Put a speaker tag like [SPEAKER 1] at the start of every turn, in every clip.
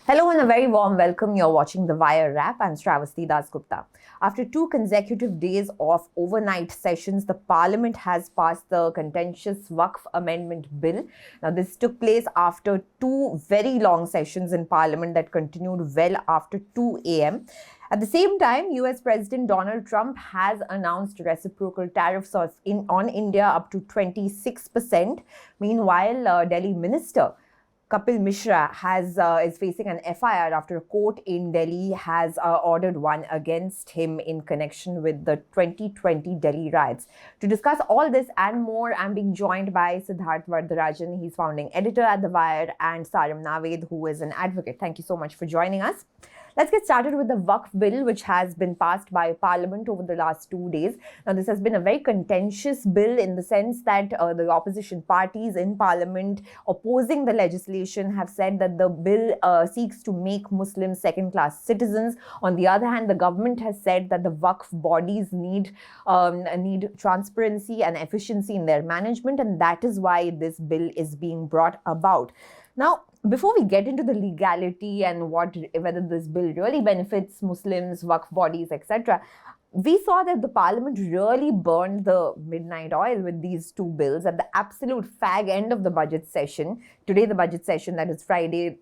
[SPEAKER 1] Hello and a very warm welcome. You're watching The Wire Wrap. I'm Shravasti Dasgupta. After 2 consecutive days of overnight sessions, the Parliament has passed the contentious Waqf Amendment Bill. Now, this took place after two very long sessions in Parliament that continued well after 2 a.m. At the same time, US President Donald Trump has announced reciprocal tariffs on India up to 26%. Meanwhile, Delhi Minister Kapil Mishra is facing an FIR after a court in Delhi has ordered one against him in connection with the 2020 Delhi riots. To discuss all this and more, I'm being joined by Siddharth Vardarajan. He's founding editor at The Wire, and Saram Naved, who is an advocate. Thank you so much for joining us. Let's get started with the Waqf Bill, which has been passed by Parliament over the last 2 days. Now, this has been a very contentious bill in the sense that the opposition parties in Parliament opposing the legislation have said that the bill seeks to make Muslims second-class citizens. On the other hand, the government has said that the Waqf bodies need transparency and efficiency in their management, and that is why this bill is being brought about. Now, before we get into the legality and whether this bill really benefits Muslims, Waqf bodies, etc., we saw that the Parliament really burned the midnight oil with these two bills at the absolute fag end of the budget session. Today, the budget session, that is Friday,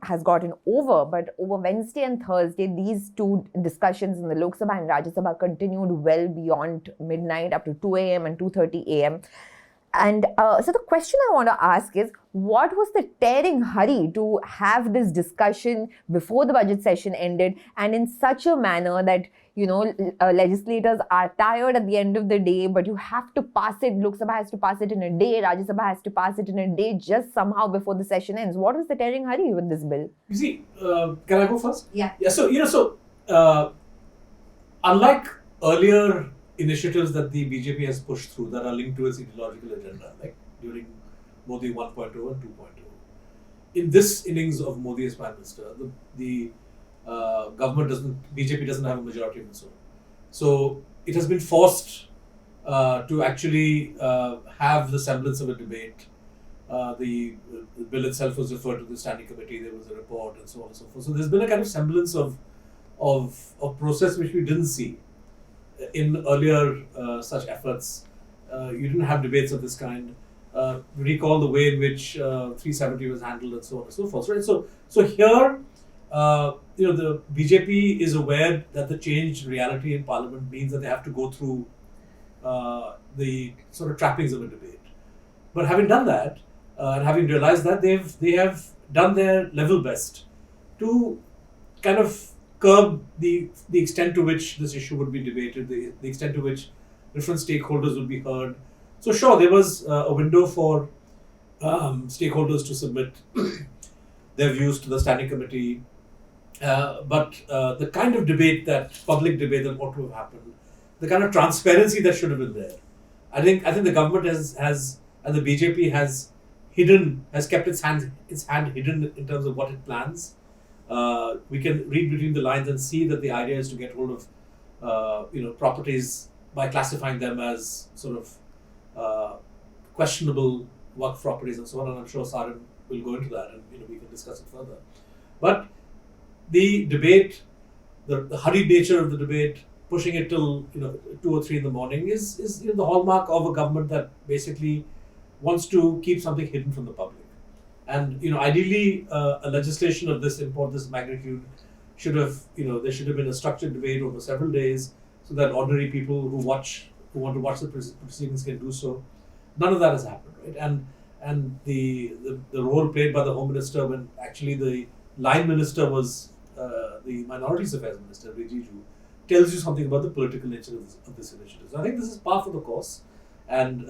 [SPEAKER 1] has gotten over. But over Wednesday and Thursday, these two discussions in the Lok Sabha and Rajya Sabha continued well beyond midnight, up to 2 a.m. and 2:30 a.m. And so the question I want to ask is, what was the tearing hurry to have this discussion before the budget session ended and in such a manner that, legislators are tired at the end of the day, but you have to pass it. Lok Sabha has to pass it in a day. Rajya Sabha has to pass it in a day just somehow before the session ends. What was the tearing hurry with this bill?
[SPEAKER 2] You see, can I go first?
[SPEAKER 1] Yeah.
[SPEAKER 2] So, unlike earlier initiatives that the BJP has pushed through that are linked to its ideological agenda, like during Modi 1.0 and 2.0. In this innings of Modi as Prime Minister, the BJP doesn't have a majority in this one. So it has been forced to actually have the semblance of a debate. The bill itself was referred to the standing committee, there was a report and so on and so forth. So there's been a kind of semblance of process which we didn't see in earlier such efforts. You didn't have debates of this kind. Recall the way in which 370 was handled and so on and so forth. Right? So here, the BJP is aware that the changed reality in Parliament means that they have to go through the sort of trappings of a debate. But having done that, and having realized that, they have done their level best to kind of curb the extent to which this issue would be debated, the extent to which different stakeholders would be heard. So sure, there was a window for stakeholders to submit their views to the standing committee, but the kind of debate, public debate that ought to have happened, the kind of transparency that should have been there, I think the government has and the BJP has kept its hand hidden in terms of what it plans. We can read between the lines and see that the idea is to get hold of properties by classifying them as sort of questionable Waqf properties and so on, and I'm sure Saran will go into that and we can discuss it further. But the debate, the hurried nature of the debate, pushing it till 2 or 3 in the morning is the hallmark of a government that basically wants to keep something hidden from the public. And ideally, a legislation of this import, this magnitude, should have there should have been a structured debate over several days, so that ordinary people who want to watch the proceedings can do so. None of that has happened, right? And the role played by the Home Minister when actually the line minister was the Minorities Affairs Minister, Rijiju, tells you something about the political nature of this initiative. So I think this is par for the course, and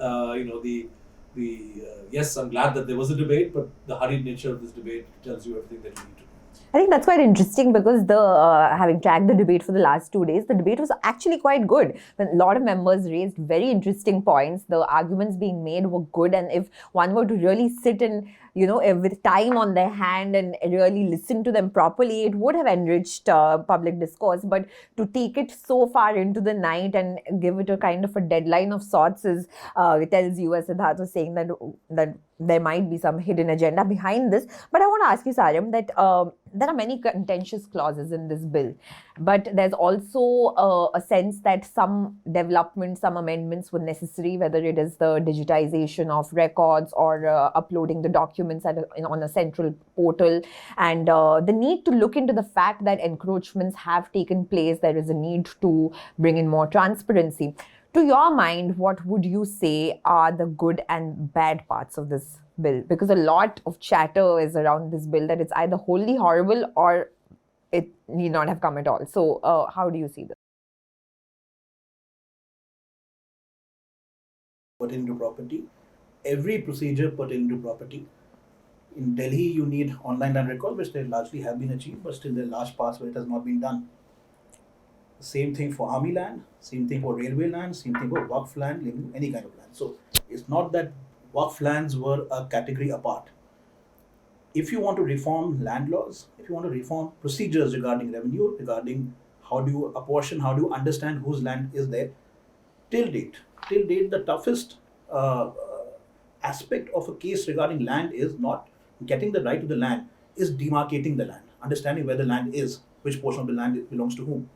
[SPEAKER 2] yes, I'm glad that there was a debate, but the hurried nature of this debate tells you everything that you need to know.
[SPEAKER 1] I think that's quite interesting because having tracked the debate for the last 2 days, the debate was actually quite good. A lot of members raised very interesting points. The arguments being made were good, and if one were to really sit and with time on their hand and really listen to them properly, it would have enriched public discourse. But to take it so far into the night and give it a kind of a deadline of sorts it tells you, as Siddharth was saying, that there might be some hidden agenda behind this. But I want to ask you, Saram, that there are many contentious clauses in this bill, but there's also a sense that some developments, some amendments were necessary, whether it is the digitization of records or uploading the documents on a central portal, and the need to look into the fact that encroachments have taken place. There is a need to bring in more transparency. To your mind, what would you say are the good and bad parts of this bill? Because a lot of chatter is around this bill that it's either wholly horrible or it need not have come at all. So, how do you see this?
[SPEAKER 3] Pertaining to property, every procedure pertaining to property. In Delhi, you need online land records, which they largely have been achieved, but still there are large parts where it has not been done. Same thing for army land, same thing for railway land, same thing for Waqf land, any kind of land. So it's not that Waqf lands were a category apart. If you want to reform land laws, if you want to reform procedures regarding revenue, regarding how do you apportion, how do you understand whose land is there, till date, the toughest aspect of a case regarding land is not getting the right to the land, is demarcating the land, understanding where the land is, which portion of the land belongs to whom.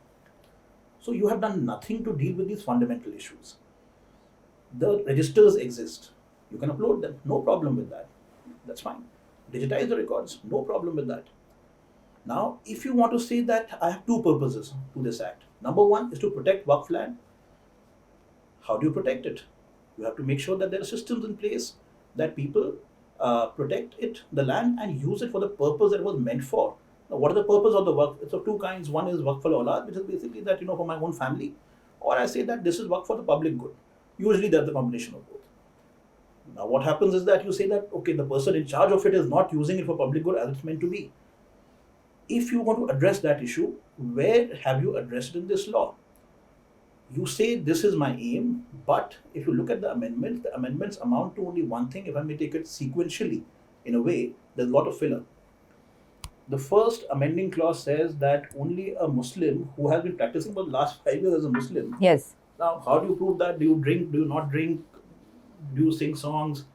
[SPEAKER 3] So you have done nothing to deal with these fundamental issues. The registers exist. You can upload them. No problem with that. That's fine. Digitize the records. No problem with that. Now, if you want to say that I have two purposes to this act. Number one is to protect Waqf land. How do you protect it? You have to make sure that there are systems in place that people protect it, the land, and use it for the purpose that it was meant for. Now, what is the purpose of the Waqf? It's of two kinds. One is Waqf al-Awlad, which is basically that, for my own family. Or I say that this is Waqf for the public good. Usually there's the combination of both. Now, what happens is that you say that, okay, the person in charge of it is not using it for public good as it's meant to be. If you want to address that issue, where have you addressed it in this law? You say this is my aim, but if you look at the amendments amount to only one thing. If I may take it sequentially, in a way, there's a lot of filler. The first amending clause says that only a Muslim who has been practicing for the last 5 years as a Muslim.
[SPEAKER 1] Yes.
[SPEAKER 3] Now, how do you prove that? Do you drink? Do you not drink? Do you sing songs?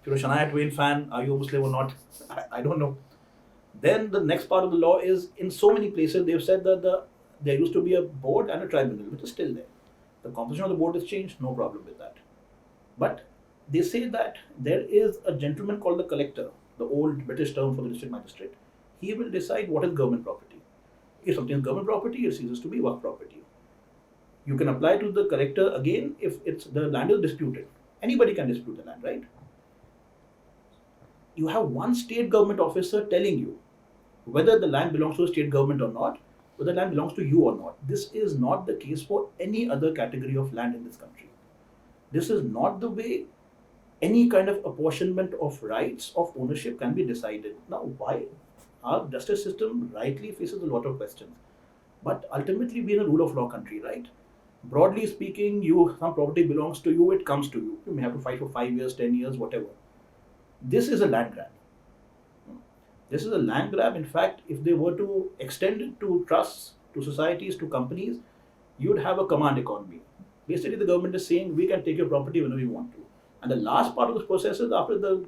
[SPEAKER 3] If you're a Shania Twain fan, are you a Muslim or not? I don't know. Then the next part of the law is, in so many places, they've said that there used to be a board and a tribunal, which is still there. The composition of the board has changed, no problem with that. But they say that there is a gentleman called the collector, the old British term for the district magistrate. He will decide what is government property. If something is government property, it ceases to be Waqf property. You can apply to the collector again if the land is disputed. Anybody can dispute the land, right? You have one state government officer telling you whether the land belongs to a state government or not, whether the land belongs to you or not. This is not the case for any other category of land in this country. This is not the way any kind of apportionment of rights of ownership can be decided. Now, why? Our justice system rightly faces a lot of questions. But ultimately, we're in a rule of law country, right? Broadly speaking, some property belongs to you, it comes to you. You may have to fight for 5 years, 10 years, whatever. This is a land grab. This is a land grab. In fact, if they were to extend it to trusts, to societies, to companies, you'd have a command economy. Basically, the government is saying, we can take your property whenever we want to. And the last part of this process is after the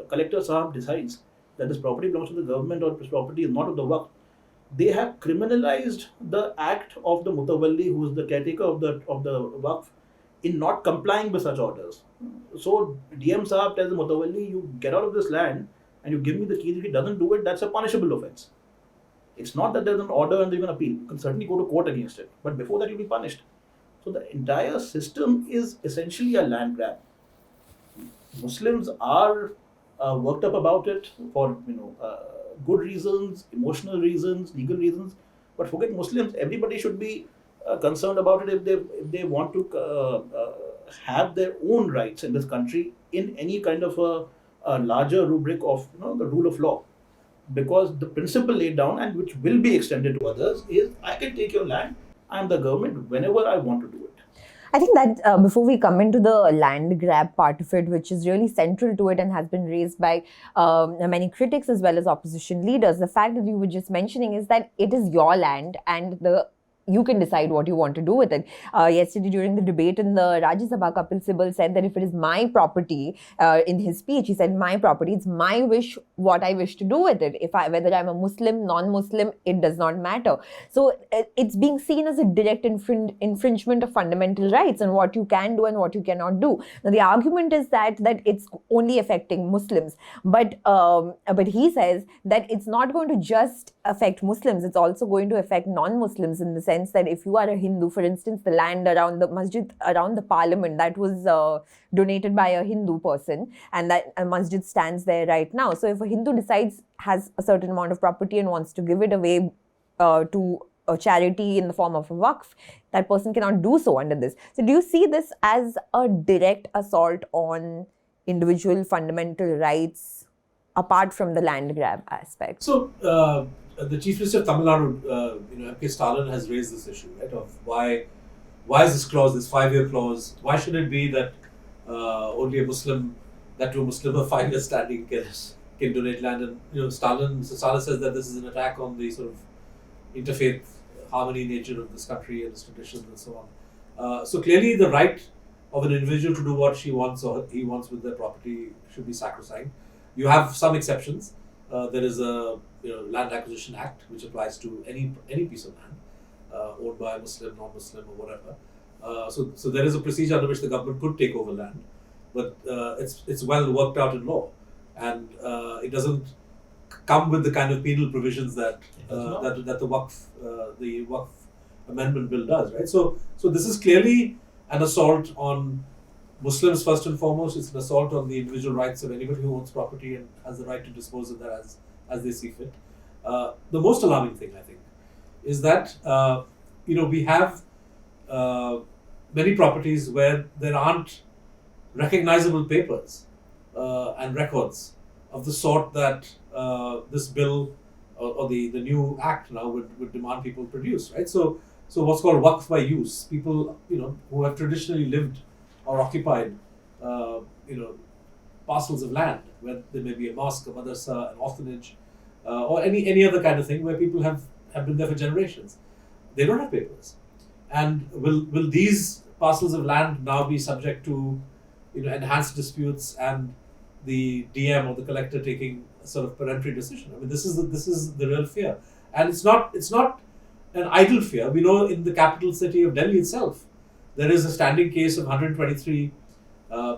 [SPEAKER 3] collector Sahab decides that this property belongs to the government or this property is not of the Waqf, they have criminalized the act of the Mutawalli, who is the caretaker of the Waqf, in not complying with such orders. So DM Sahab tells the Mutawalli, you get out of this land and you give me the keys. If he doesn't do it, that's a punishable offense. It's not that there's an order and they're going to appeal. You can certainly go to court against it, but before that you'll be punished. So the entire system is essentially a land grab. Muslims are worked up about it for good reasons, emotional reasons, legal reasons. But forget Muslims. Everybody should be concerned about it if they want to have their own rights in this country in any kind of a larger rubric of the rule of law. Because the principle laid down, and which will be extended to others, is I can take your land. I am the government whenever I want to do it.
[SPEAKER 1] I think that before we come into the land grab part of it, which is really central to it and has been raised by many critics as well as opposition leaders, the fact that you were just mentioning is that it is your land and the you can decide what you want to do with it. Yesterday, during the debate in the Rajya Sabha, Kapil Sibal said that if it is my property, in his speech, he said, my property, it's my wish what I wish to do with it. Whether I'm a Muslim, non-Muslim, it does not matter. So it's being seen as a direct infringement of fundamental rights and what you can do and what you cannot do. Now, the argument is that it's only affecting Muslims, but he says that it's not going to just affect Muslims, it's also going to affect non-Muslims, in the sense that if you are a Hindu, for instance, the land around the masjid, around the parliament, that was donated by a Hindu person, and that a masjid stands there right now. So if a Hindu has a certain amount of property and wants to give it away to a charity in the form of a waqf, that person cannot do so under this. So do you see this as a direct assault on individual fundamental rights apart from the land grab aspect?
[SPEAKER 2] So the Chief Minister of Tamil Nadu, M.K. Stalin, has raised this issue, right, of why is this clause, this 5-year clause, why should it be that only a Muslim, that to a Muslim of 5 years standing can donate land? And Stalin says that this is an attack on the sort of interfaith harmony nature of this country and its traditions and so on. So clearly the right of an individual to do what she wants or he wants with their property should be sacrosanct. You have some exceptions. There is a Land Acquisition Act which applies to any piece of land owned by a Muslim, non-Muslim, or whatever. So there is a procedure under which the government could take over land, but it's well worked out in law, and it doesn't come with the kind of penal provisions that the Waqf Amendment Bill does, right? So this is clearly an assault on Muslims first and foremost. It's an assault on the individual rights of anybody who owns property and has the right to dispose of that as they see fit. The most alarming thing, I think, is that we have many properties where there aren't recognizable papers and records of the sort that this bill or the new act now would demand people produce, right? So what's called waqf by use, people who have traditionally lived or occupied parcels of land where there may be a mosque, a madrasa, an orphanage, or any other kind of thing where people have been there for generations. They don't have papers, and will these parcels of land now be subject to enhanced disputes and the DM or the collector taking a sort of peremptory decision? I mean, this is the real fear, and it's not an idle fear. We know in the capital city of Delhi itself, there is a standing case of 123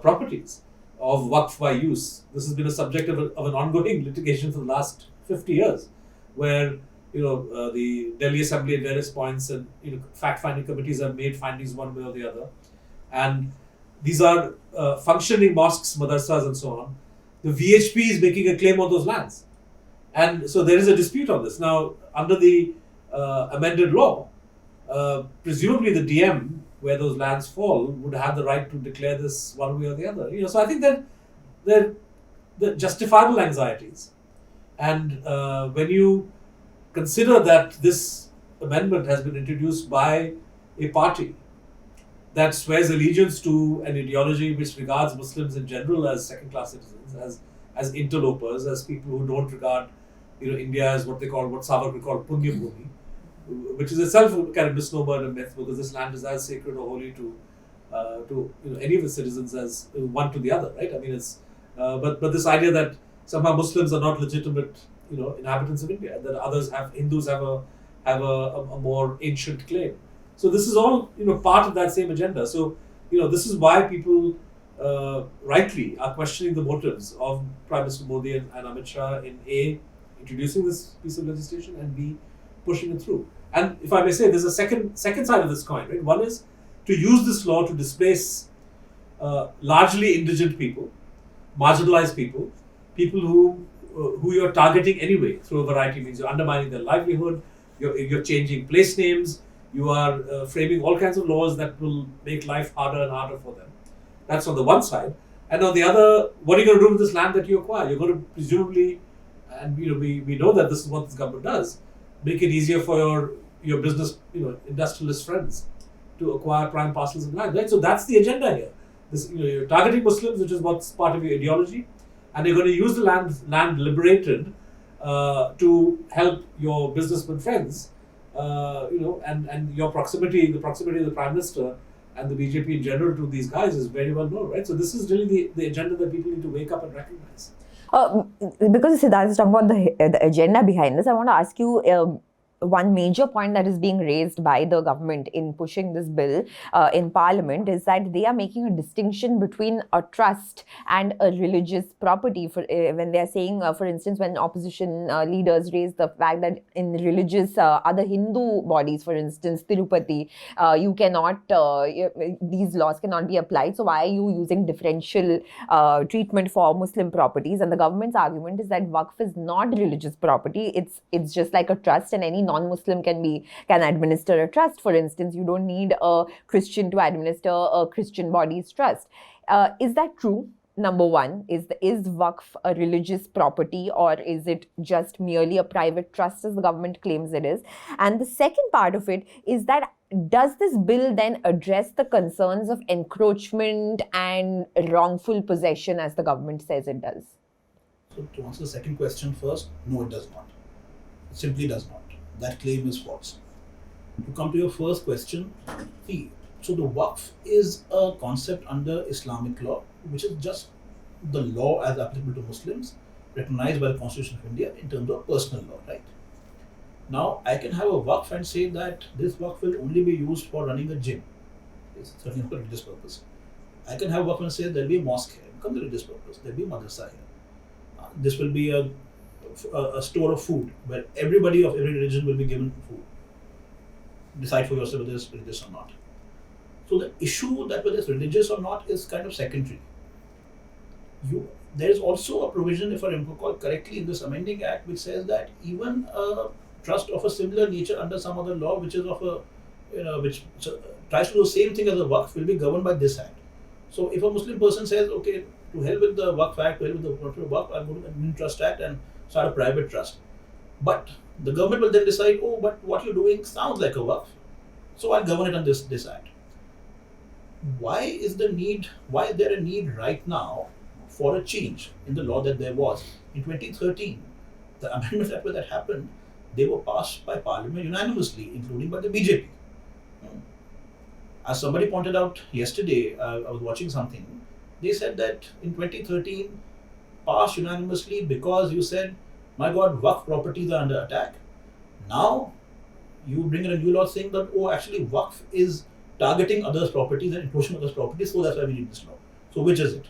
[SPEAKER 2] properties of waqf by use. This has been a subject of an ongoing litigation for the last 50 years, where the Delhi Assembly at various points and fact-finding committees have made findings one way or the other, and these are functioning mosques, madrasas, and so on. The VHP is making a claim on those lands, and so there is a dispute on this now under the amended law. Presumably, the DM where those lands fall would have the right to declare this one way or the other. So I think that they're justifiable anxieties, and when you consider that this amendment has been introduced by a party that swears allegiance to an ideology which regards Muslims in general as second-class citizens, as interlopers, as people who don't regard India as what Savarkar called Punya Bhumi, which is itself a kind of misnomer and a myth, because this land is as sacred or holy to any of its citizens as one to the other, right? I mean, it's but this idea that somehow Muslims are not legitimate inhabitants of India, that Hindus have a more ancient claim. So this is all part of that same agenda. So this is why people rightly are questioning the motives of Prime Minister Modi and Amit Shah in A, introducing this piece of legislation, and B, pushing it through. And if I may say, there's a second side of this coin, right? One is to use this law to displace largely indigent people, marginalized people who you're targeting anyway through a variety of means. You're undermining their livelihood, you're changing place names, you are framing all kinds of laws that will make life harder and harder for them. That's on the one side. And on the other, what are you going to do with this land that you acquire? You're going to presumably, and we know that this is what this government does, make it easier for your business, industrialist friends to acquire prime parcels of land, right? So that's the agenda here. This, you're targeting Muslims, which is what's part of your ideology, and you're going to use the land liberated to help your businessmen friends and your proximity, the proximity of the Prime Minister and the BJP in general to these guys is very well known, right? So this is really the agenda that people need to wake up and recognize.
[SPEAKER 1] Because Siddharth is talking about the agenda behind this, I want to ask you one major point that is being raised by the government in pushing this bill in Parliament is that they are making a distinction between a trust and a religious property. For when they are saying, for instance, when opposition leaders raise the fact that in religious other Hindu bodies, for instance, Tirupati, you cannot these laws cannot be applied. So why are you using differential treatment for Muslim properties? And the government's argument is that Waqf is not religious property. It's just like a trust, and any non-Muslim can administer a trust. For instance, you don't need a Christian to administer a Christian body's trust. Is that true? Number one, is Waqf a religious property, or is it just merely a private trust as the government claims it is? And the second part of it is that does this bill then address the concerns of encroachment and wrongful possession as the government says it does?
[SPEAKER 3] So to answer the second question first, no, it does not. It simply does not. That claim is false. To come to your first question, so the Waqf is a concept under Islamic law, which is just the law as applicable to Muslims, recognized by the Constitution of India in terms of personal law, right? Now, I can have a Waqf and say that this Waqf will only be used for running a gym. It's certainly not for religious purpose. I can have Waqf and say there will be a mosque here, become the religious purpose. There will be a madrasa here. This will be a store of food where everybody of every religion will be given food. Decide for yourself whether it's religious or not. So the issue that whether it's religious or not is kind of secondary. There is also a provision, if I recall correctly, in this amending act, which says that even a trust of a similar nature under some other law, which is of a which tries to do the same thing as a Waqf, will be governed by this act. So if a Muslim person says, okay, to hell with the Waqf Act, to hell with the Waqf, I'll go to the Indian Trust Act and start a private trust. But the government will then decide, oh, but what you're doing sounds like a Waqf, so I'll govern it on this act. Why is there a need right now for a change in the law that there was? In 2013, the amendments that happened, they were passed by Parliament unanimously, including by the BJP. As somebody pointed out yesterday, I was watching something, they said that in 2013, passed unanimously because you said, my God, Waqf properties are under attack. Now, you bring in a new law saying that, oh, actually, Waqf is targeting others' properties and encroaching others' properties, so that's why we need this law. So, which is it?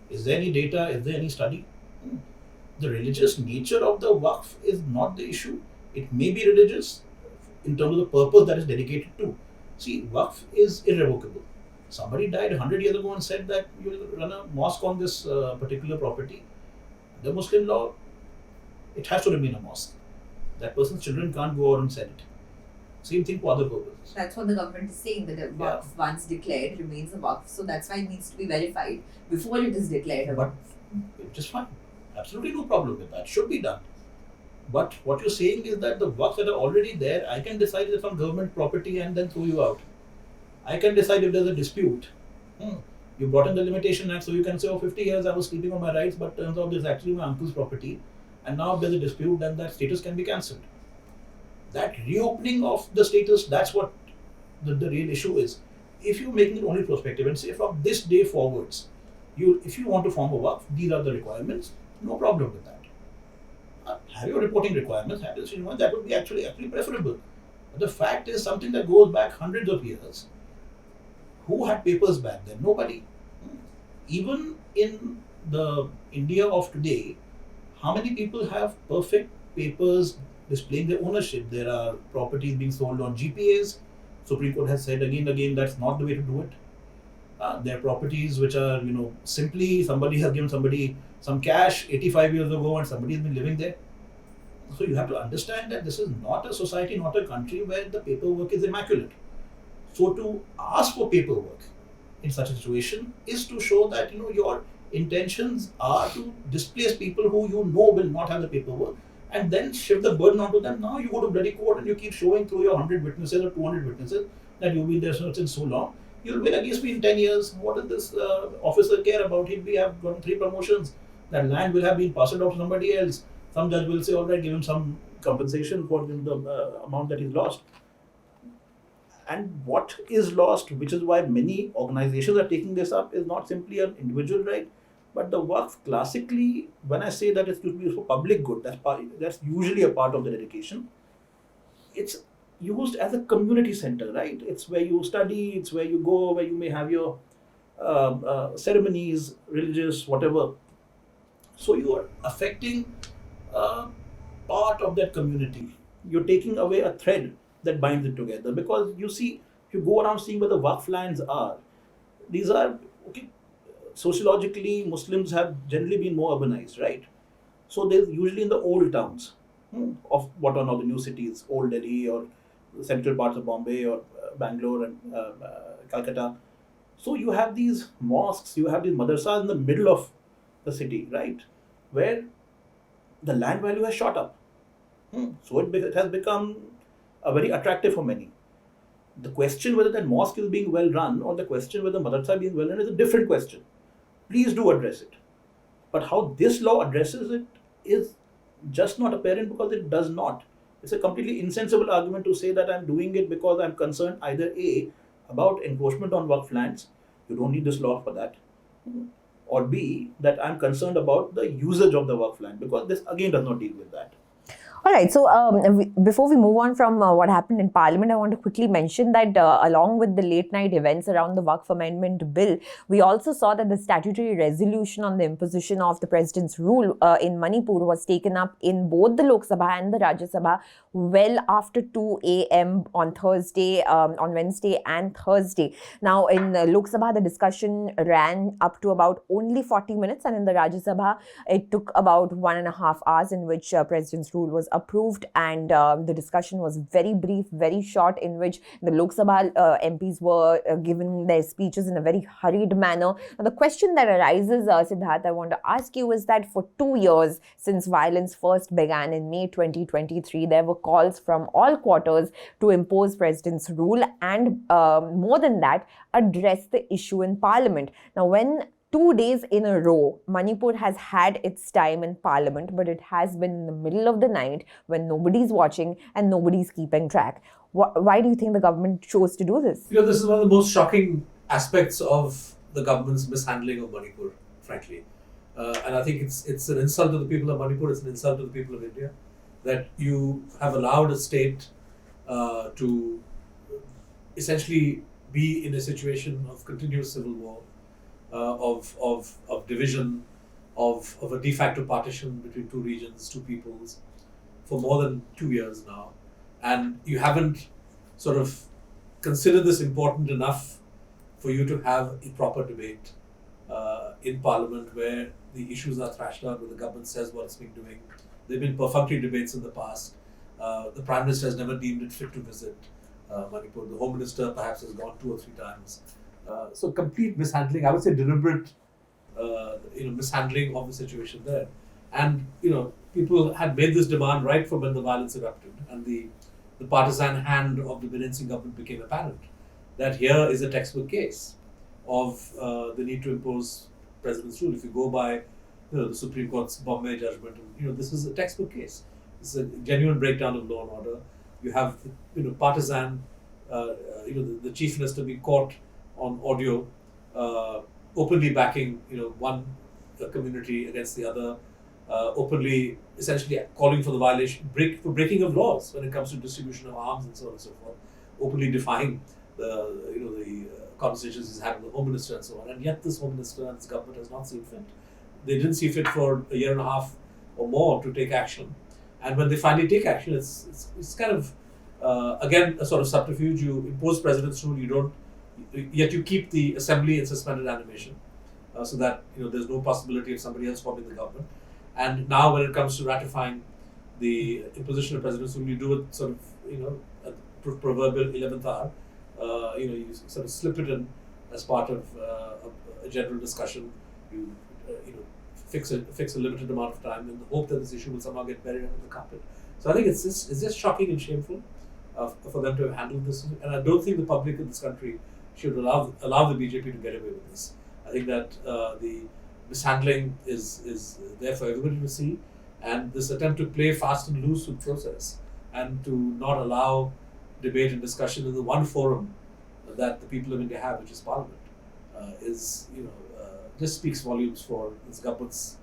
[SPEAKER 3] Is there any data? Is there any study? The religious nature of the Waqf is not the issue. It may be religious in terms of the purpose that is dedicated to. See, Waqf is irrevocable. Somebody died 100 years ago and said that you will run a mosque on this particular property. The Muslim law, it has to remain a mosque. That person's children can't go out and sell it. Same thing for other purposes.
[SPEAKER 4] That's what the government is saying, that a Waqf once declared remains a Waqf. So that's why it needs to be verified before it is declared a Waqf.
[SPEAKER 3] Which is fine. Absolutely no problem with that. Should be done. But what you're saying is that the Waqfs that are already there, I can decide it's on government property and then throw you out. I can decide if there's a dispute. You brought in the Limitation Act, so you can say, oh, 50 years I was sleeping on my rights, but turns out this is actually my uncle's property. And now if there's a dispute, then that status can be cancelled. That reopening of the status, that's what the real issue is. If you're making it only prospective and say from this day forwards, if you want to form a Waqf, these are the requirements, no problem with that. Have your reporting requirements, that would be actually preferable. But the fact is something that goes back hundreds of years. Who had papers back then? Nobody. Even in the India of today, how many people have perfect papers displaying their ownership? There are properties being sold on GPAs. Supreme Court has said again and again that's not the way to do it. There are properties which are, simply somebody has given somebody some cash 85 years ago and somebody has been living there. So you have to understand that this is not a society, not a country where the paperwork is immaculate. So to ask for paperwork in such a situation is to show that your intentions are to displace people who will not have the paperwork and then shift the burden onto them. Now you go to bloody court and you keep showing through your 100 witnesses or 200 witnesses that you've been there since so long. You'll win against me in 10 years. What does this officer care about? He'll have gotten 3 promotions. That land will have been passed off to somebody else. Some judge will say, all right, give him some compensation for the amount that he's lost. And what is lost, which is why many organizations are taking this up, is not simply an individual right, but the Waqf classically, when I say that it's to be for public good, that's usually a part of the dedication. It's used as a community center, right? It's where you study, it's where you go, where you may have your ceremonies, religious, whatever. So you are affecting part of that community. You're taking away a thread that binds it together, because you see, if you go around seeing where the Waqf lands are, these are, okay, sociologically Muslims have generally been more urbanized, right? So there's usually in the old towns of what are now the new cities, Old Delhi or the central parts of Bombay or Bangalore and Calcutta. So you have these mosques, you have these madrasas in the middle of the city, right, where the land value has shot up. So it has become very attractive for many. The question whether that mosque is being well run or the question whether madrasa is being well run is a different question. Please do address it. But how this law addresses it is just not apparent, because it does not. It's a completely insensible argument to say that I'm doing it because I'm concerned either A, about encroachment on Waqf lands, you don't need this law for that, or B, that I'm concerned about the usage of the Waqf land, because this again does not deal with that.
[SPEAKER 1] All right. So before we move on from what happened in Parliament, I want to quickly mention that along with the late night events around the Waqf Amendment Bill, we also saw that the statutory resolution on the imposition of the President's rule in Manipur was taken up in both the Lok Sabha and the Rajya Sabha well after 2 a.m. on Thursday, on Wednesday and Thursday. Now, in Lok Sabha, the discussion ran up to about only 40 minutes, and in the Rajya Sabha, it took about 1.5 hours, in which President's rule was approved, and the discussion was very brief, very short, in which the Lok Sabha MPs were given their speeches in a very hurried manner. Now, the question that arises, Siddharth, I want to ask you is that for 2 years since violence first began in May 2023, there were calls from all quarters to impose President's rule and more than that, address the issue in Parliament. Now, when 2 days in a row, Manipur has had its time in Parliament, but it has been in the middle of the night when nobody's watching and nobody's keeping track. Why do you think the government chose to do this?
[SPEAKER 2] This is one of the most shocking aspects of the government's mishandling of Manipur, frankly. And I think it's an insult to the people of Manipur, it's an insult to the people of India, that you have allowed a state to essentially be in a situation of continuous civil war, of division, of a de facto partition between two regions, two peoples, for more than 2 years now. And you haven't sort of considered this important enough for you to have a proper debate in Parliament where the issues are thrashed out, where the government says what it's been doing. There have been perfunctory debates in the past. The Prime Minister has never deemed it fit to visit Manipur. The Home Minister perhaps has gone 2 or 3 times. So complete mishandling, I would say deliberate mishandling of the situation there. And people had made this demand right from when the violence erupted, and the partisan hand of the Biren Singh government became apparent. That here is a textbook case of the need to impose President's rule. If you go by the Supreme Court's Bombay judgment, this is a textbook case. It's a genuine breakdown of law and order. You have partisan, the Chief Minister being caught on audio, openly backing one community against the other, openly essentially calling for the breaking of laws when it comes to distribution of arms and so on and so forth, openly defying the conversations he's had with the Home Minister and so on. And yet this Home Minister and this government has not seen fit. They didn't see fit for 1.5 years or more to take action. And when they finally take action, it's kind of again a sort of subterfuge. You impose President's rule, yet you keep the assembly in suspended animation, so that there's no possibility of somebody else forming the government. And now when it comes to ratifying the imposition of President's rule, you do it sort of at the proverbial 11th hour. You sort of slip it in as part of a general discussion. You fix a limited amount of time in the hope that this issue will somehow get buried under the carpet. So I think it's just shocking and shameful for them to have handled this, and I don't think the public in this country should allow the BJP to get away with this. I think that the mishandling is there for everybody to see, And this attempt to play fast and loose with process and to not allow debate and discussion in the one forum that the people of India have, which is Parliament, is just speaks volumes for this government's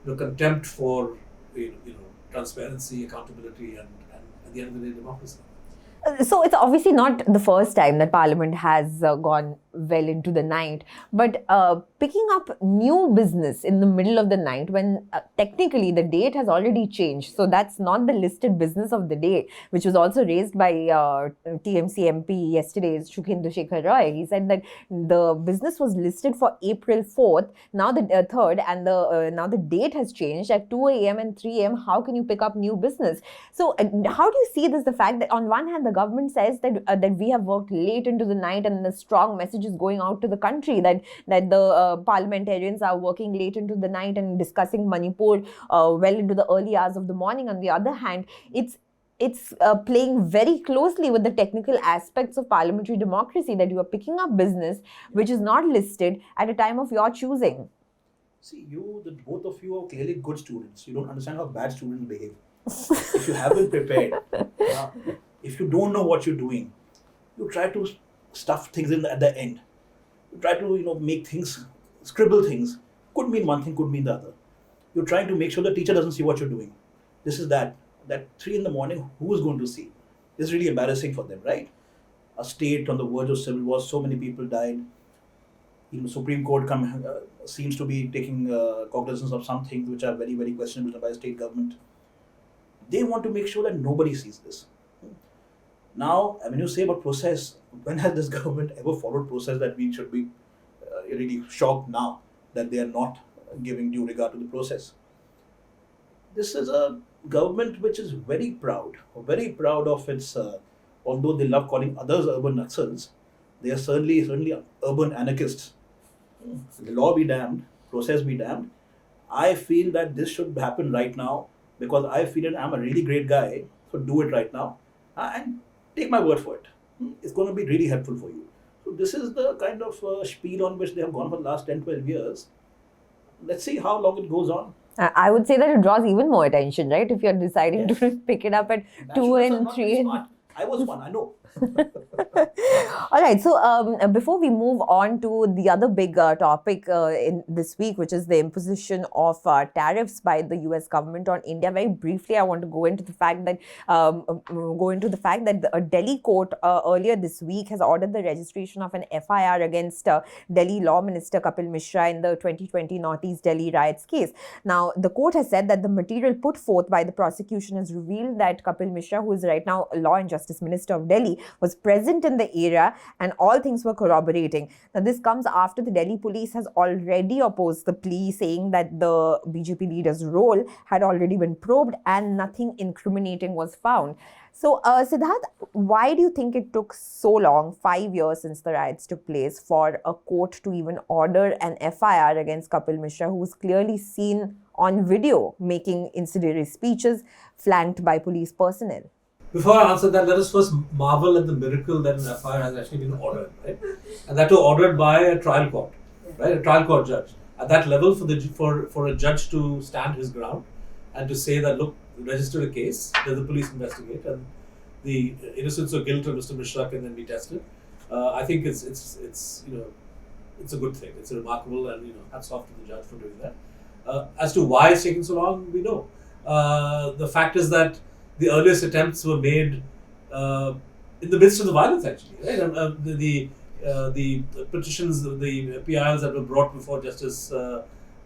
[SPEAKER 2] contempt for transparency, accountability, and at the end of the day, democracy.
[SPEAKER 1] So it's obviously not the first time that Parliament has gone well into the night, but picking up new business in the middle of the night when technically the date has already changed. So that's not the listed business of the day, which was also raised by TMC MP yesterday's Shukhendra Shekhar Roy. He said that the business was listed for April 4th, now the 3rd, and now the date has changed at 2 a.m. and 3 a.m. How can you pick up new business? So how do you see this, the fact that on one hand, the government says that we have worked late into the night and the strong message is going out to the country that the parliamentarians are working late into the night and discussing Manipur well into the early hours of the morning. On the other hand, it's playing very closely with the technical aspects of parliamentary democracy, that you are picking up business which is not listed at a time of your choosing.
[SPEAKER 3] See, both of you are clearly good students. You don't understand how bad students behave. If you haven't prepared, if you don't know what you're doing, you try to stuff things in at the end. You try to make things, scribble things. Could mean one thing, could mean the other. You're trying to make sure the teacher doesn't see what you're doing. This is that 3 in the morning, who is going to see? It's really embarrassing for them, right? A state on the verge of civil war, so many people died. Supreme Court seems to be taking cognizance of some things which are very, very questionable by the state government. They want to make sure that nobody sees this. Now, when you say about process, when has this government ever followed process that we should be really shocked now that they are not giving due regard to the process? This is a government which is very proud of its, although they love calling others urban Naxals, they are certainly urban anarchists. The law be damned, process be damned. I feel that this should happen right now because I feel that I'm a really great guy, so do it right now. And take my word for it. It's going to be really helpful for you. So this is the kind of spiel on which they have gone for the last 10, 12 years. Let's see how long it goes on.
[SPEAKER 1] I would say that it draws even more attention, right? If you're deciding to pick it up at 2 and 3.
[SPEAKER 3] I was one, I know.
[SPEAKER 1] All right. So before we move on to the other big topic in this week, which is the imposition of tariffs by the US government on India, very briefly, I want to go into the fact that a Delhi court earlier this week has ordered the registration of an FIR against Delhi Law Minister Kapil Mishra in the 2020 Northeast Delhi riots case. Now, the court has said that the material put forth by the prosecution has revealed that Kapil Mishra, who is right now Law and Justice Minister of Delhi, was present in the area and all things were corroborating. Now, this comes after the Delhi police has already opposed the plea, saying that the BJP leader's role had already been probed and nothing incriminating was found. So, Siddharth, why do you think it took so long, 5 years since the riots took place, for a court to even order an FIR against Kapil Mishra, who was clearly seen on video making incendiary speeches flanked by police personnel?
[SPEAKER 2] Before I answer that, let us first marvel at the miracle that an FIR has actually been ordered, right? And that was ordered by a trial court, right? A trial court judge. At that level, for a judge to stand his ground and to say that, look, register a case, let the police investigate, and the innocence or guilt of Mr. Mishra can then be tested. I think it's a good thing. It's remarkable, and hats off to the judge for doing that. As to why it's taken so long, we know. The fact is that the earliest attempts were made in the midst of the violence, actually, right? The petitions, the PILs that were brought before Justice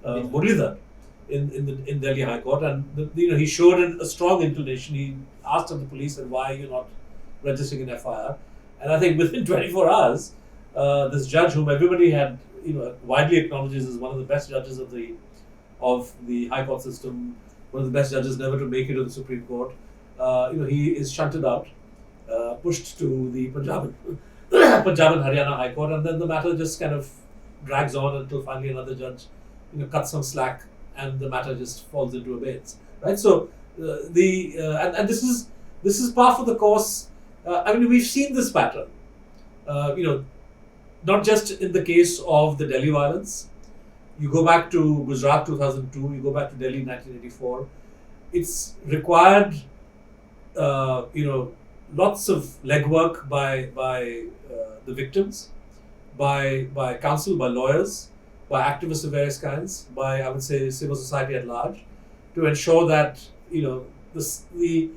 [SPEAKER 2] Muralidhar in Delhi High Court, and he showed a strong inclination. He asked of the police, "And why are you not registering an FIR?" And I think within 24 hours, this judge, whom everybody had widely acknowledges as one of the best judges of the High Court system, one of the best judges never to make it to the Supreme Court. He is shunted out, pushed to the Punjab and Haryana High Court, and then the matter just kind of drags on until finally another judge, cuts some slack, and the matter just falls into abeyance. Right. So and this is par for the course. We've seen this pattern. Not just in the case of the Delhi violence. You go back to Gujarat 2002. You go back to Delhi 1984. it's required, lots of legwork by the victims, by counsel, by lawyers, by activists of various kinds, by, I would say, civil society at large, to ensure that the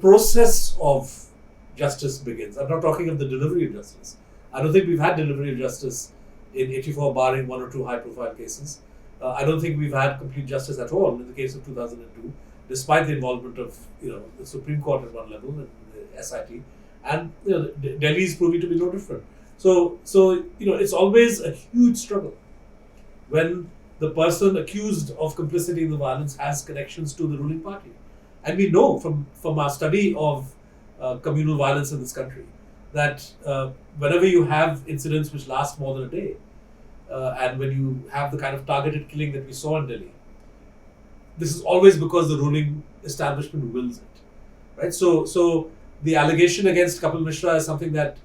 [SPEAKER 2] process of justice begins. I'm not talking of the delivery of justice. I don't think we've had delivery of justice in 84, barring one or two high-profile cases. I don't think we've had complete justice at all in the case of 2002, despite the involvement of the Supreme Court at one level and the SIT, and Delhi is proving to be no different. So it's always a huge struggle when the person accused of complicity in the violence has connections to the ruling party, and we know from our study of communal violence in this country that whenever you have incidents which last more than a day, and when you have the kind of targeted killing that we saw in Delhi, this is always because the ruling establishment wills it, right? So the allegation against Kapil Mishra is something that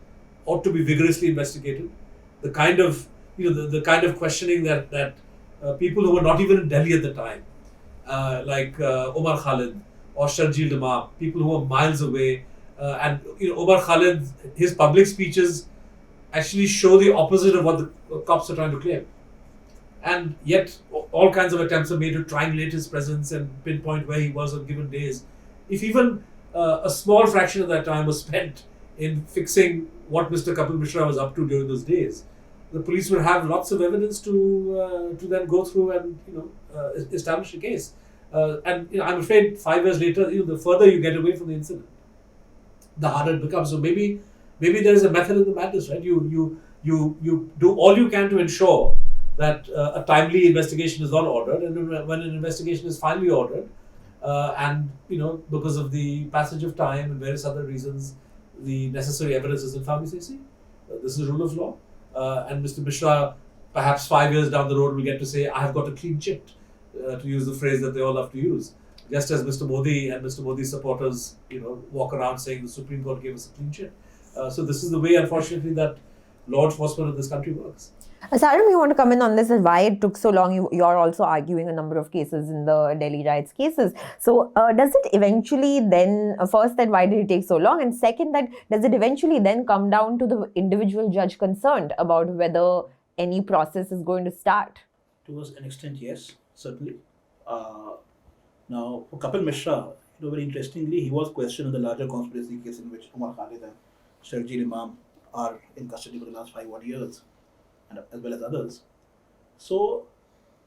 [SPEAKER 2] ought to be vigorously investigated. The kind of the kind of questioning that people who were not even in Delhi at the time, like Omar Khalid or Sharjeel Imam, people who were miles away, and Omar Khalid, his public speeches actually show the opposite of what the cops are trying to claim. And yet, all kinds of attempts are made to triangulate his presence and pinpoint where he was on given days. If even a small fraction of that time was spent in fixing what Mr. Kapil Mishra was up to during those days, the police would have lots of evidence to then go through and establish a case. And I'm afraid 5 years later, the further you get away from the incident, the harder it becomes. So maybe there is a method in the madness, right? You do all you can to ensure that a timely investigation is not ordered, and when an investigation is finally ordered, and because of the passage of time and various other reasons, the necessary evidence isn't found, you say, see, this is the rule of law, and Mr. Mishra, perhaps 5 years down the road, will get to say, I have got a clean chit, to use the phrase that they all love to use. Just as Mr. Modi and Mr. Modi's supporters, walk around saying the Supreme Court gave us a clean chit. So this is the way, unfortunately, that law enforcement in this country works.
[SPEAKER 1] Sarum, you want to come in on this and why it took so long? You're also arguing a number of cases in the Delhi riots cases. So does it eventually then, first, that why did it take so long? And second, that does it eventually then come down to the individual judge concerned about whether any process is going to start?
[SPEAKER 3] To an extent, yes, certainly. Now, for Kapil Mishra, very interestingly, he was questioned in the larger conspiracy case in which Omar Khalid and Sharjeel Imam are in custody for the last 5 odd years, and as well as others. So,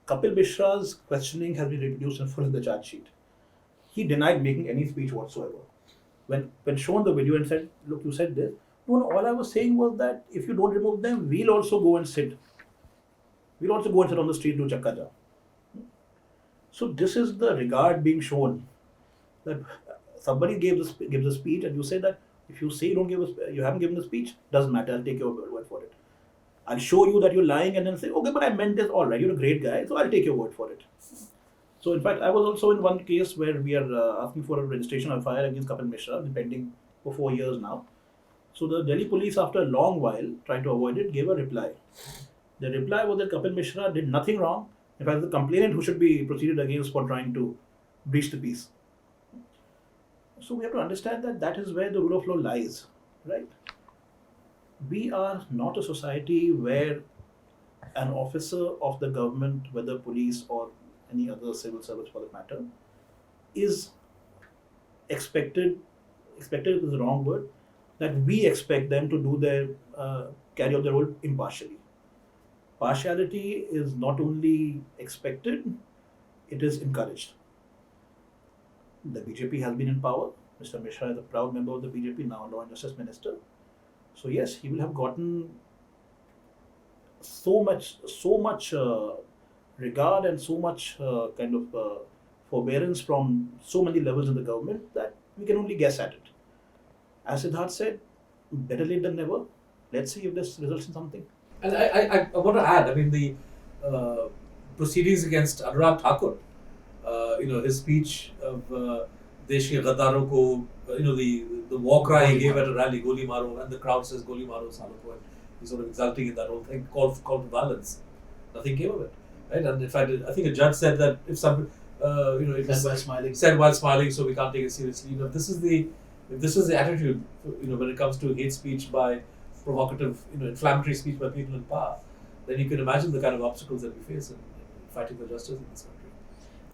[SPEAKER 3] Kapil Mishra's questioning has been reproduced in full in the charge sheet. He denied making any speech whatsoever. When shown the video and said, look, you said this. No, all I was saying was that if you don't remove them, we'll also go and sit. We'll also go and sit on the street, do chakka-ja. So this is the regard being shown, that somebody gives a speech and you say that if you say you haven't given a speech, doesn't matter, I'll take your word for it. I'll show you that you're lying and then say, okay, but I meant this, all right, you're a great guy, so I'll take your word for it. So in fact, I was also in one case where we are asking for a registration of FIR against Kapil Mishra, pending for 4 years now. So the Delhi police, after a long while, trying to avoid it, gave a reply. The reply was that Kapil Mishra did nothing wrong. In fact, the complainant who should be proceeded against for trying to breach the peace. So we have to understand that that is where the rule of law lies, right? We are not a society where an officer of the government, whether police or any other civil service for that matter, is expected is the wrong word, that we expect them to do their, carry out their role impartially. Partiality is not only expected, it is encouraged. The BJP has been in power. Mr. Mishra is a proud member of the BJP, now Law and Justice Minister. So yes, he will have gotten so much regard and so much forbearance from so many levels in the government that we can only guess at it. As Siddharth said, better late than never. Let's see if this results in something.
[SPEAKER 2] And I want to add, the proceedings against Anurag Thakur, his speech of Desh ke Gaddaron ko, the war cry he gave at a rally, Goli Maro, and the crowd says Goli Maro Salo ko, he's sort of exulting in that whole thing, called violence. Nothing came of it, right? And in fact, I think a judge said that if it
[SPEAKER 3] Said
[SPEAKER 2] was
[SPEAKER 3] while smiling.
[SPEAKER 2] said while smiling, so we can't take it seriously. If this is the attitude, when it comes to hate speech by provocative, inflammatory speech by people in power, then you can imagine the kind of obstacles that we face in fighting for justice in this country.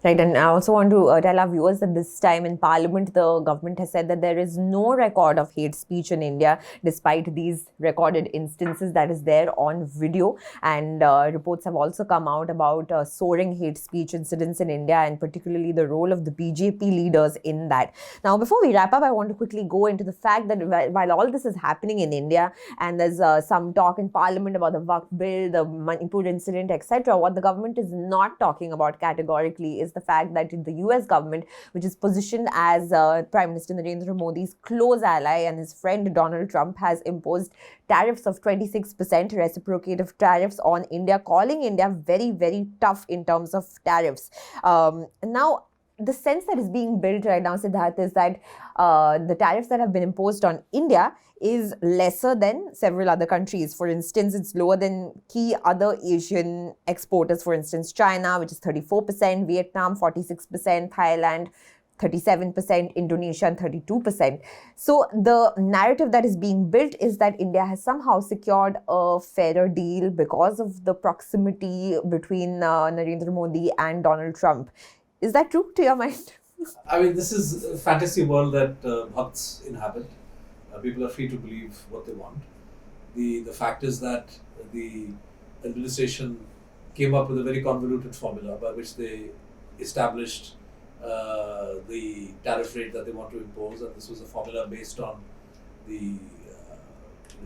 [SPEAKER 1] Right, and I also want to tell our viewers that this time in Parliament, the government has said that there is no record of hate speech in India, despite these recorded instances that is there on video. And reports have also come out about soaring hate speech incidents in India, and particularly the role of the BJP leaders in that. Now, before we wrap up, I want to quickly go into the fact that while all this is happening in India, and there's some talk in Parliament about the Waqf Bill, the Manipur incident, etc., what the government is not talking about categorically is the fact that the US government, which is positioned as Prime Minister Narendra Modi's close ally and his friend Donald Trump, has imposed tariffs of 26%, reciprocative tariffs on India, calling India very, very tough in terms of tariffs. Now, the sense that is being built right now, Siddharth, is that the tariffs that have been imposed on India is lesser than several other countries. For instance, it's lower than key other Asian exporters. For instance, China, which is 34%, Vietnam, 46%, Thailand, 37%, Indonesia, and 32%. So the narrative that is being built is that India has somehow secured a fairer deal because of the proximity between Narendra Modi and Donald Trump. Is that true to your mind?
[SPEAKER 2] I mean, this is a fantasy world that bhakts inhabit. People are free to believe what they want. The fact is that the administration came up with a very convoluted formula by which they established the tariff rate that they want to impose, and this was a formula based on the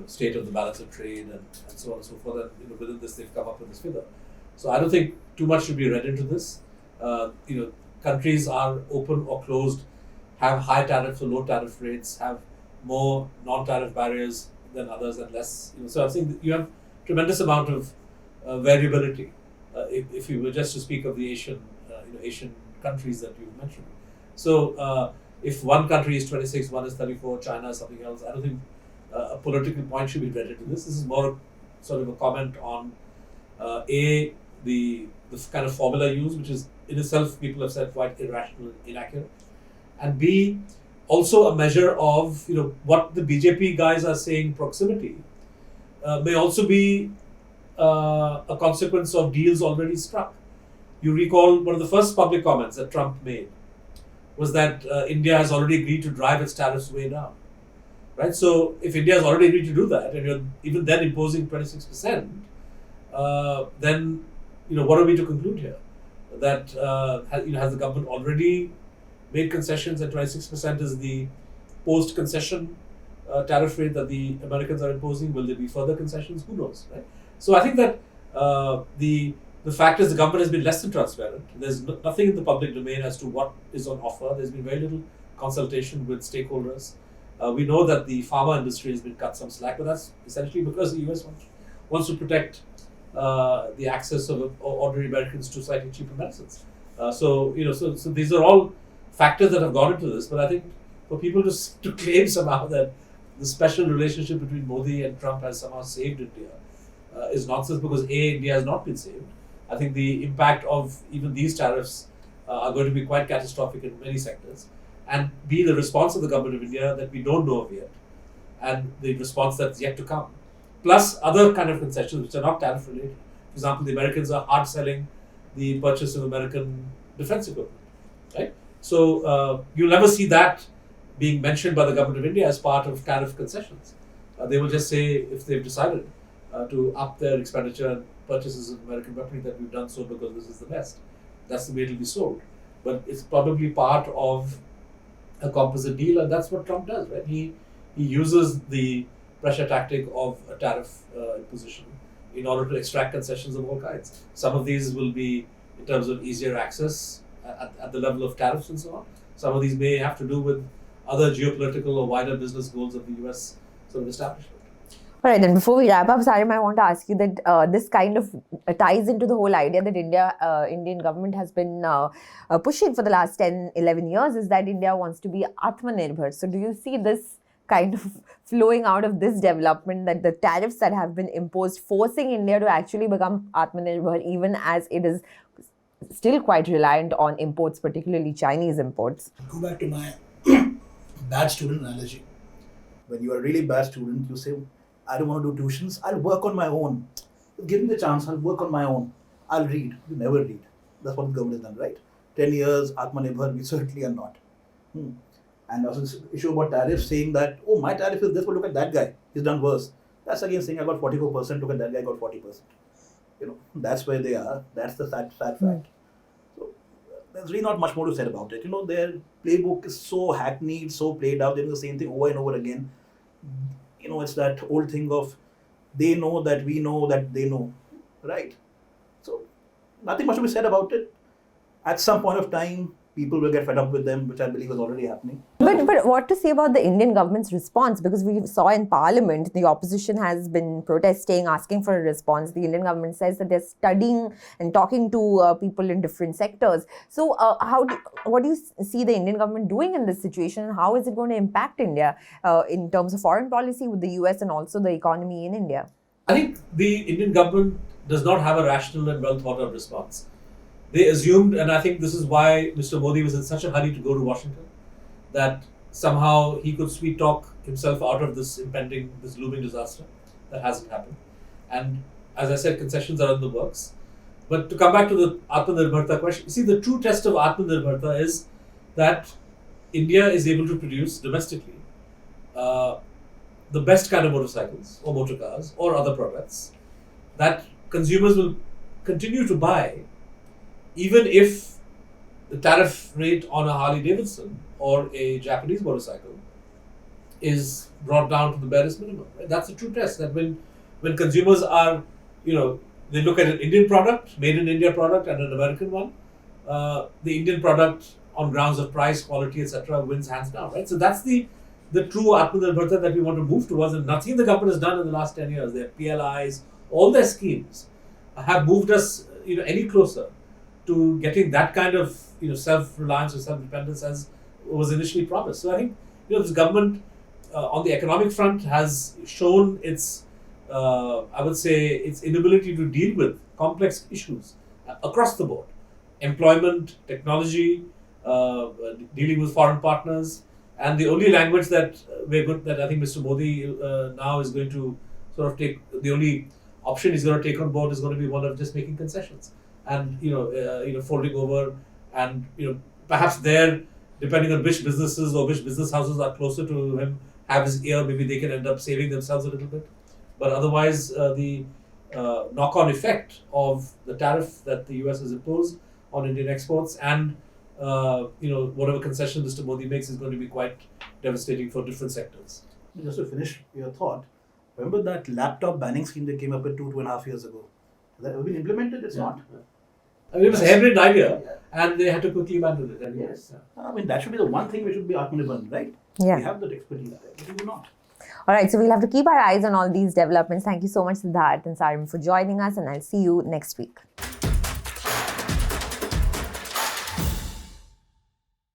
[SPEAKER 2] state of the balance of trade and so on and so forth. And within this, they've come up with this figure. So I don't think too much should be read into this. Countries are open or closed, have high tariffs or low tariff rates, have more non-tariff barriers than others and less. So I think you have tremendous amount of variability. If you were just to speak of the Asian countries that you mentioned. So if one country is 26, one is 34, China is something else, I don't think a political point should be read into this. This is more sort of a comment on the kind of formula used, which is in itself, people have said, quite irrational and inaccurate, and B, also a measure of what the BJP guys are saying proximity may also be a consequence of deals already struck. You recall one of the first public comments that Trump made was that India has already agreed to drive its tariffs way down, right? So if India has already agreed to do that, and you're even then imposing 26%, then what are we to conclude here? That has the government already made concessions, and 26% is the post-concession tariff rate that the Americans are imposing? Will there be further concessions? Who knows, right? So I think that the fact is the government has been less than transparent. There's nothing in the public domain as to what is on offer. There's been very little consultation with stakeholders. We know that the pharma industry has been cut some slack, but that's essentially because the US wants to protect the access of ordinary Americans to slightly cheaper medicines. So these are all factors that have gone into this. But I think for people to claim somehow that the special relationship between Modi and Trump has somehow saved India is nonsense, because A, India has not been saved. I think the impact of even these tariffs are going to be quite catastrophic in many sectors. And B, the response of the government of India that we don't know of yet, and the response that's yet to come. Plus other kind of concessions which are not tariff related. For example, the Americans are hard selling the purchase of American defense equipment, right? So you'll never see that being mentioned by the government of India as part of tariff concessions. They will just say, if they've decided to up their expenditure and purchases of American weaponry, that we've done so because this is the best. That's the way it will be sold. But it's probably part of a composite deal, and that's what Trump does, right? He uses the pressure tactic of a tariff imposition in order to extract concessions of all kinds. Some of these will be in terms of easier access at the level of tariffs and so on. Some of these may have to do with other geopolitical or wider business goals of the US sort of establishment.
[SPEAKER 1] All right, then before we wrap up, Sarim, I want to ask you that this kind of ties into the whole idea that Indian government has been pushing for the last 10, 11 years, is that India wants to be Atmanirbhar. So do you see this kind of flowing out of this development, that the tariffs that have been imposed forcing India to actually become Atmanirbhar, even as it is still quite reliant on imports, particularly Chinese imports.
[SPEAKER 3] Go back to my bad student analogy. When you are a really bad student, you say, I don't want to do tuitions, I'll work on my own. Give me the chance, I'll work on my own. I'll read. You never read. That's what the government has done, right? 10 years, Atmanirbhar, we certainly are not. And also this issue about tariffs saying that, oh, my tariff is this, but look at that guy, he's done worse. That's again saying I got 44%, look at that guy got 40%. That's where they are. That's the sad fact. So there's really not much more to say about it. Their playbook is so hackneyed, so played out, they do the same thing over and over again. It's that old thing of they know that we know that they know, right? So nothing much to be said about it. At some point of time, people will get fed up with them, which I believe is already happening.
[SPEAKER 1] But what to say about the Indian government's response? Because we saw in Parliament, the opposition has been protesting, asking for a response. The Indian government says that they're studying and talking to people in different sectors. So what do you see the Indian government doing in this situation? And how is it going to impact India in terms of foreign policy with the US and also the economy in India?
[SPEAKER 2] I think the Indian government does not have a rational and well thought out response. They assumed, and I think this is why Mr. Modi was in such a hurry to go to Washington, that somehow he could sweet talk himself out of this looming disaster. That hasn't happened. And as I said, concessions are in the works. But to come back to the Atmanirbharta question, see, the true test of Atmanirbharta is that India is able to produce domestically the best kind of motorcycles or motor cars or other products that consumers will continue to buy, even if the tariff rate on a Harley Davidson or a Japanese motorcycle is brought down to the barest minimum. Right? That's the true test. That when consumers are, they look at an Indian product, made in India product, and an American one, the Indian product on grounds of price, quality, etc., wins hands down. Right. So that's the true Atmanirbharta that we want to move towards, and nothing the government has done in the last 10 years. Their PLIs, all their schemes have moved us, any closer to getting that kind of self-reliance or self-dependence as was initially promised. So I think this government on the economic front has shown its I would say its inability to deal with complex issues across the board: employment, technology, dealing with foreign partners, and the only language that that I think Mr. Modi now is going to sort of take, the only option he's going to take on board is going to be one of just making concessions. And folding over, and perhaps there, depending on which businesses or which business houses are closer to him, have his ear, maybe they can end up saving themselves a little bit. But otherwise, the knock-on effect of the tariff that the US has imposed on Indian exports and whatever concession Mr. Modi makes is going to be quite devastating for different sectors.
[SPEAKER 3] Just to finish your thought, remember that laptop banning scheme that came up with 2.5 years ago? Has that been implemented? It's not.
[SPEAKER 2] Yeah. I mean, it was a harebrained idea, and they had to quickly abandon it. And
[SPEAKER 3] yes. That should be the one thing which should be Atmanirbhar, right?
[SPEAKER 1] Yeah.
[SPEAKER 3] We have that expertise there, but we do not.
[SPEAKER 1] All right, so we'll have to keep our eyes on all these developments. Thank you so much, Siddharth and Sarim, for joining us, and I'll see you next week.